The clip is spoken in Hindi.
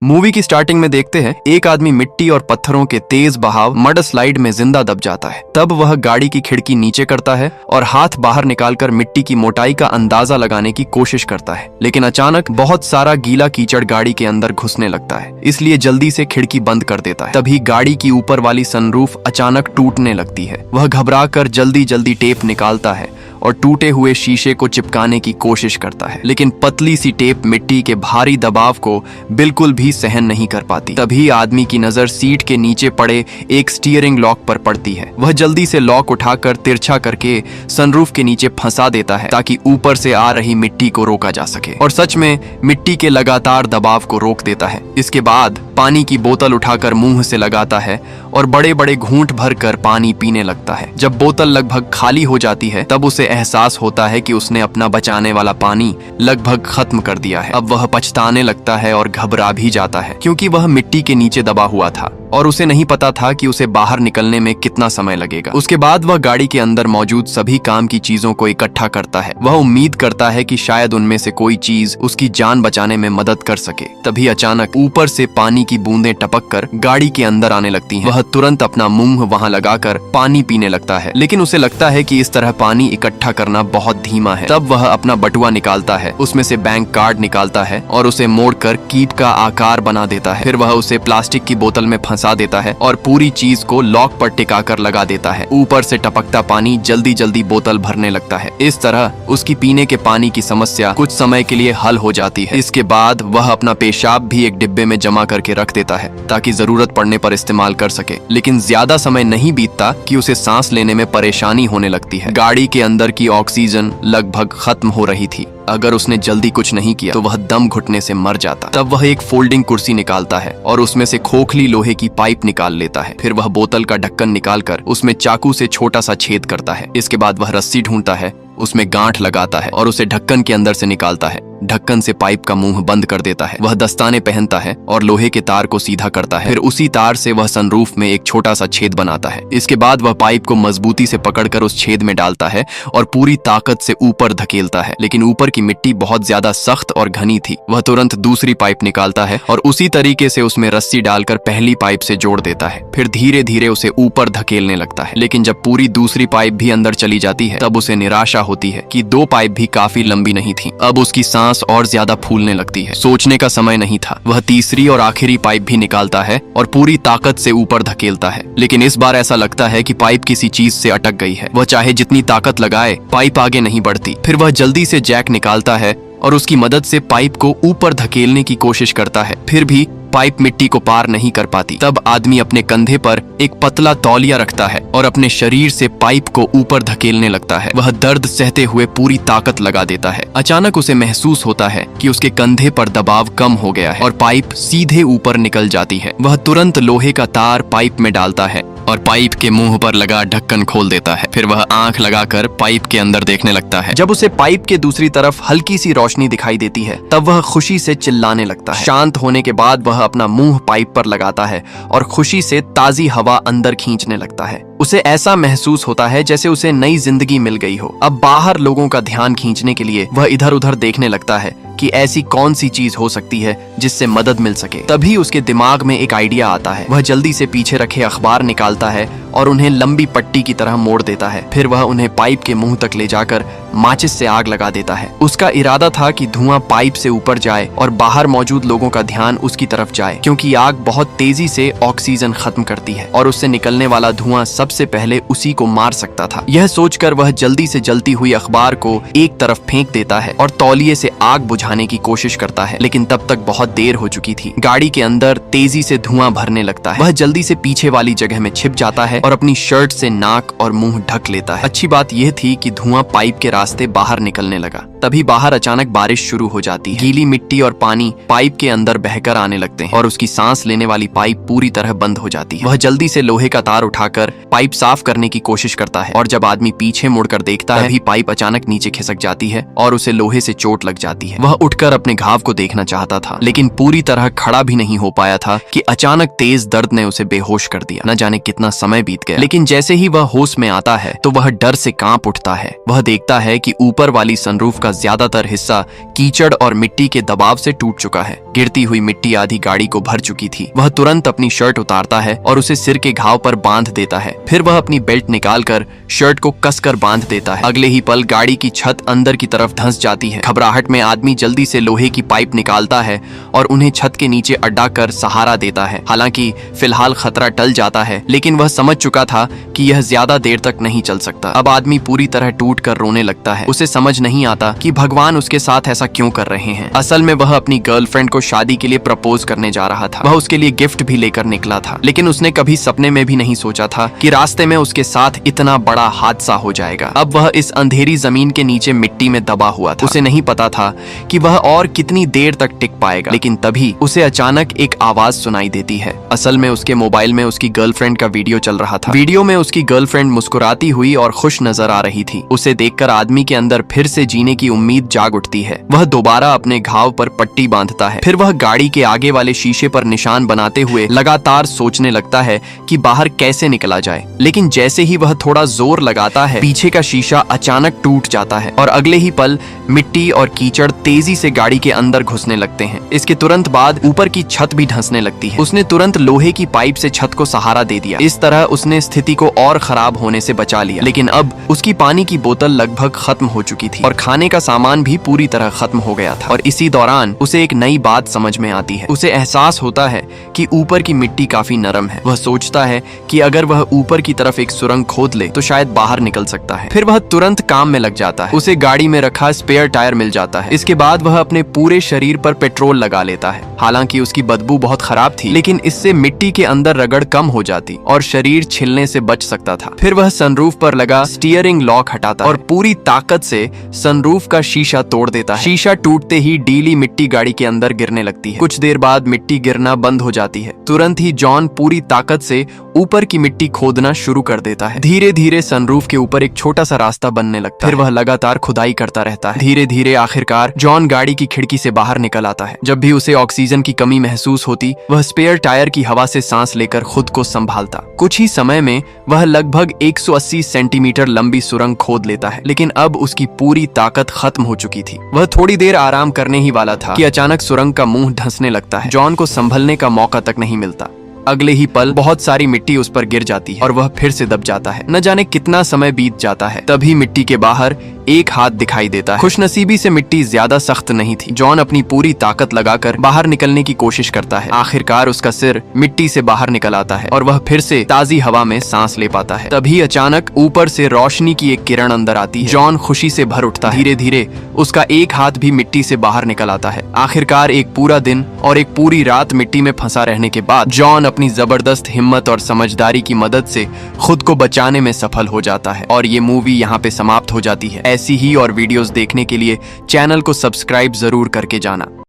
मूवी की स्टार्टिंग में देखते हैं एक आदमी मिट्टी और पत्थरों के तेज बहाव मड स्लाइड में जिंदा दब जाता है। तब वह गाड़ी की खिड़की नीचे करता है और हाथ बाहर निकालकर मिट्टी की मोटाई का अंदाजा लगाने की कोशिश करता है, लेकिन अचानक बहुत सारा गीला कीचड़ गाड़ी के अंदर घुसने लगता है, इसलिए जल्दी से खिड़की बंद कर देता है। तभी गाड़ी की ऊपर वाली सनरूफ अचानक टूटने लगती है। वह घबरा कर जल्दी जल्दी टेप निकालता है और टूटे हुए शीशे को चिपकाने की कोशिश करता है, लेकिन पतली सी टेप मिट्टी के भारी दबाव को बिल्कुल भी सहन नहीं कर पाती। तभी आदमी की नजर सीट के नीचे पड़े एक स्टीयरिंग लॉक पर पड़ती है। वह जल्दी से लॉक उठाकर तिरछा करके सनरूफ के नीचे फंसा देता है ताकि ऊपर से आ रही मिट्टी को रोका जा सके, और सच में मिट्टी के लगातार दबाव को रोक देता है। इसके बाद पानी की बोतल उठाकर मुंह से लगाता है और बड़े बड़े घूंट भरकर पानी पीने लगता है। जब बोतल लगभग खाली हो जाती है तब उसे एहसास होता है कि उसने अपना बचाने वाला पानी लगभग खत्म कर दिया है। अब वह पछताने लगता है और घबरा भी जाता है, क्योंकि वह मिट्टी के नीचे दबा हुआ था और उसे नहीं पता था कि उसे बाहर निकलने में कितना समय लगेगा। उसके बाद वह गाड़ी के अंदर मौजूद सभी काम की चीजों को इकट्ठा करता है। वह उम्मीद करता है कि शायद उनमें से कोई चीज उसकी जान बचाने में मदद कर सके। तभी अचानक ऊपर से पानी की बूंदें टपक कर गाड़ी के अंदर आने लगती हैं। वह तुरंत अपना मुंह वहां लगाकर पानी पीने लगता है, लेकिन उसे लगता है कि इस तरह पानी इकट्ठा करना बहुत धीमा है। तब वह अपना बटुआ निकालता है, उसमें से बैंक कार्ड निकालता है और उसे मोड़कर कीट का आकार बना देता है। फिर वह उसे प्लास्टिक की बोतल में फंसा देता है और पूरी चीज को लॉक पर टिकाकर लगा देता है। ऊपर से टपकता पानी जल्दी जल्दी बोतल भरने लगता है। इस तरह उसकी पीने के पानी की समस्या कुछ समय के लिए हल हो जाती है। इसके बाद वह अपना पेशाब भी एक डिब्बे में जमा करके रख देता है ताकि जरूरत पड़ने पर इस्तेमाल कर सके, लेकिन ज्यादा समय नहीं बीतता कि उसे सांस लेने में परेशानी होने लगती है। गाड़ी के अंदर की ऑक्सीजन लगभग खत्म हो रही थी। अगर उसने जल्दी कुछ नहीं किया तो वह दम घुटने से मर जाता। तब वह एक फोल्डिंग कुर्सी निकालता है और उसमें से खोखली लोहे की पाइप निकाल लेता है। फिर वह बोतल का ढक्कन निकालकर उसमें चाकू से छोटा सा छेद करता है। इसके बाद वह रस्सी ढूंढता है, उसमें गांठ लगाता है और उसे ढक्कन के अंदर से निकालता है। ढक्कन से पाइप का मुंह बंद कर देता है। वह दस्ताने पहनता है और लोहे के तार को सीधा करता है। फिर उसी तार से वह सनरूफ में एक छोटा सा छेद बनाता है। इसके बाद वह पाइप को मजबूती से पकड़कर उस छेद में डालता है और पूरी ताकत से ऊपर धकेलता है, लेकिन ऊपर की मिट्टी बहुत ज्यादा सख्त और घनी थी। वह तुरंत दूसरी पाइप निकालता है और उसी तरीके से उसमें रस्सी डालकर पहली पाइप से जोड़ देता है। फिर धीरे धीरे उसे ऊपर धकेलने लगता है, लेकिन जब पूरी दूसरी पाइप भी अंदर चली जाती है तब उसे निराशा होती है कि दो पाइप भी काफी लंबी नहीं थी। अब उसकी सांस और ज्यादा फूलने लगती है। सोचने का समय नहीं था। वह तीसरी और आखिरी पाइप भी निकालता है और पूरी ताकत से ऊपर धकेलता है, लेकिन इस बार ऐसा लगता है कि पाइप किसी चीज से अटक गई है। वह चाहे जितनी ताकत लगाए, पाइप आगे नहीं बढ़ती। फिर वह जल्दी से जैक निकालता है और उसकी मदद से पाइप को ऊपर धकेलने की कोशिश करता है, फिर भी पाइप मिट्टी को पार नहीं कर पाती। तब आदमी अपने कंधे पर एक पतला तौलिया रखता है और अपने शरीर से पाइप को ऊपर धकेलने लगता है। वह दर्द सहते हुए पूरी ताकत लगा देता है। अचानक उसे महसूस होता है कि उसके कंधे पर दबाव कम हो गया है और पाइप सीधे ऊपर निकल जाती है। वह तुरंत लोहे का तार पाइप में डालता है और पाइप के मुंह पर लगा ढक्कन खोल देता है। फिर वह आंख लगाकर पाइप के अंदर देखने लगता है। जब उसे पाइप के दूसरी तरफ हल्की सी रोशनी दिखाई देती है तब वह खुशी से चिल्लाने लगता है। शांत होने के बाद वह अपना मुंह पाइप पर लगाता है और खुशी से ताजी हवा अंदर खींचने लगता है। उसे ऐसा महसूस होता है जैसे उसे नई जिंदगी मिल गई हो। अब बाहर लोगों का ध्यान खींचने के लिए वह इधर उधर देखने लगता है कि ऐसी कौन सी चीज हो सकती है जिससे मदद मिल सके। तभी उसके दिमाग में एक आइडिया आता है। वह जल्दी से पीछे रखे अखबार निकालता है और उन्हें लंबी पट्टी की तरह मोड़ देता है। फिर वह उन्हें पाइप के मुंह तक ले जाकर माचिस से आग लगा देता है। उसका इरादा था कि धुआं पाइप से ऊपर जाए और बाहर मौजूद लोगों का ध्यान उसकी तरफ जाए, क्योंकि आग बहुत तेजी से ऑक्सीजन खत्म करती है और उससे निकलने वाला धुआं सबसे पहले उसी को मार सकता था। यह सोचकर वह जल्दी से जलती हुई अखबार को एक तरफ फेंक देता है और तौलिए से आग बुझाने की कोशिश करता है, लेकिन तब तक बहुत देर हो चुकी थी। गाड़ी के अंदर तेजी से धुआं भरने लगता है। वह जल्दी से पीछे वाली जगह में छिप जाता है और अपनी शर्ट से नाक और मुंह ढक लेता है। अच्छी बात यह थी कि धुआं पाइप के रास्ते बाहर निकलने लगा। तभी बाहर अचानक बारिश शुरू हो जाती है। गीली मिट्टी और पानी पाइप के अंदर बहकर आने लगते हैं और उसकी सांस लेने वाली पाइप पूरी तरह बंद हो जाती है। वह जल्दी से लोहे का तार उठाकर पाइप साफ करने की कोशिश करता है और जब आदमी पीछे मुड़कर देखता है तभी पाइप अचानक नीचे खिसक जाती है और उसे लोहे से चोट लग जाती है। वह उठकर अपने घाव को देखना चाहता था, लेकिन पूरी तरह खड़ा भी नहीं हो पाया था कि अचानक तेज दर्द ने उसे बेहोश कर दिया। न जाने कितना समय बीत गया। लेकिन जैसे ही वह होश में आता है तो वह डर से कांप उठता है। वह देखता है कि ऊपर वाली सनरूफ का ज्यादातर हिस्सा कीचड़ और मिट्टी के दबाव से टूट चुका है। गिरती हुई मिट्टी आधी गाड़ी को भर चुकी थी। वह तुरंत अपनी शर्ट उतारता है और उसे सिर के घाव पर बांध देता है। फिर वह अपनी बेल्ट निकालकर शर्ट को कसकर बांध देता है। अगले ही पल गाड़ी की छत अंदर की तरफ धंस जाती है। घबराहट में आदमी जल्दी से लोहे की पाइप निकालता है और उन्हें छत के नीचे अड्डा कर सहारा देता है। हालांकि फिलहाल खतरा टल जाता है, लेकिन वह समझ चुका था कि यह ज्यादा देर तक नहीं चल सकता। अब आदमी पूरी तरह टूट कर रोने लगता है। उसे समझ नहीं आता कि भगवान उसके साथ ऐसा क्यों कर रहे हैं। असल में वह अपनी गर्लफ्रेंड को शादी के लिए प्रपोज करने जा रहा था। वह उसके लिए गिफ्ट भी लेकर निकला था, लेकिन उसने कभी सपने में भी नहीं सोचा था कि रास्ते में उसके साथ इतना बड़ा हादसा हो जाएगा। अब वह इस अंधेरी जमीन के नीचे मिट्टी में दबा हुआ था। उसे नहीं पता था कि वह और कितनी देर तक टिक पाएगा। लेकिन तभी उसे अचानक एक आवाज सुनाई देती है। असल में उसके मोबाइल में उसकी गर्लफ्रेंड का वीडियो चल रहा था। वीडियो में उसकी गर्लफ्रेंड मुस्कुराती हुई और खुश नजर आ रही थी। उसे देखकर आदमी के अंदर फिर से जीने की उम्मीद जाग उठती है। वह दोबारा अपने घाव पर पट्टी बांधता है। फिर वह गाड़ी के आगे वाले शीशे पर निशान बनाते हुए लगातार सोचने लगता है कि बाहर कैसे निकला जाए। लेकिन जैसे ही वह थोड़ा जोर लगाता है, पीछे का शीशा अचानक टूट जाता है और अगले ही पल मिट्टी और कीचड़ तेजी से गाड़ी के अंदर घुसने लगते हैं। इसके तुरंत बाद ऊपर की छत भी धंसने लगती है। उसने तुरंत लोहे की पाइप से छत को सहारा दे दिया। इस तरह उसने स्थिति को और खराब होने से बचा लिया। लेकिन अब उसकी पानी की बोतल लगभग खत्म हो चुकी थी और खाने का सामान भी पूरी तरह खत्म हो गया था। और इसी दौरान उसे एक नई बात समझ में आती है। उसे एहसास होता है कि ऊपर की मिट्टी काफी नरम है। वह सोचता है कि अगर वह ऊपर की तरफ एक सुरंग खोद ले तो शायद बाहर निकल सकता है। फिर वह तुरंत काम में लग जाता है। उसे गाड़ी में रखा स्पेयर टायर मिल जाता है। इसके बाद वह अपने पूरे शरीर पर पेट्रोल लगा लेता है। हालांकि उसकी बदबू बहुत खराब थी, लेकिन इससे मिट्टी के अंदर रगड़ कम हो जाती और शरीर छिलने से बच सकता था। फिर वह सनरूफ पर लगा स्टीयरिंग लॉक हटाता और पूरी ताकत से सनरूफ का शीशा तोड़ देता है। शीशा टूटते ही डीली मिट्टी गाड़ी के अंदर गिरने लगती है। कुछ देर बाद मिट्टी गिरना बंद हो जाती है। तुरंत ही जॉन पूरी ताकत से ऊपर की मिट्टी खोदना शुरू कर देता है। धीरे धीरे सनरूफ के ऊपर एक छोटा सा रास्ता बनने लगता है। फिर वह लगातार खुदाई करता रहता है। धीरे धीरे आखिरकार जॉन गाड़ी की खिड़की से बाहर निकल आता है। जब भी उसे ऑक्सीजन की कमी महसूस होती, वह स्पेयर टायर की हवा से सांस लेकर खुद को संभालता। कुछ ही समय में वह लगभग 180 सेंटीमीटर लंबी सुरंग खोद लेता है। लेकिन अब उसकी पूरी ताकत खत्म हो चुकी थी। वह थोड़ी देर आराम करने ही वाला था कि अचानक सुरंग का मुंह धंसने लगता है। जॉन को संभलने का मौका तक नहीं मिलता। अगले ही पल बहुत सारी मिट्टी उस पर गिर जाती है और वह फिर से दब जाता है। न जाने कितना समय बीत जाता है, तभी मिट्टी के बाहर एक हाथ दिखाई देता है। खुशनसीबी से मिट्टी ज्यादा सख्त नहीं थी। जॉन अपनी पूरी ताकत लगाकर बाहर निकलने की कोशिश करता है। आखिरकार उसका सिर मिट्टी से बाहर निकल आता है और वह फिर से ताजी हवा में सांस ले पाता है। तभी अचानक ऊपर से रोशनी की एक किरण अंदर आती है। जॉन खुशी से भर उठता है। धीरे धीरे उसका एक हाथ भी मिट्टी से बाहर निकल आता है। आखिरकार एक पूरा दिन और एक पूरी रात मिट्टी में फंसा रहने के बाद जॉन अपनी जबरदस्त हिम्मत और समझदारी की मदद से खुद को बचाने में सफल हो जाता है। और ये मूवी यहाँ पे समाप्त हो जाती है। ऐसी ही और वीडियोस देखने के लिए चैनल को सब्सक्राइब जरूर करके जाना।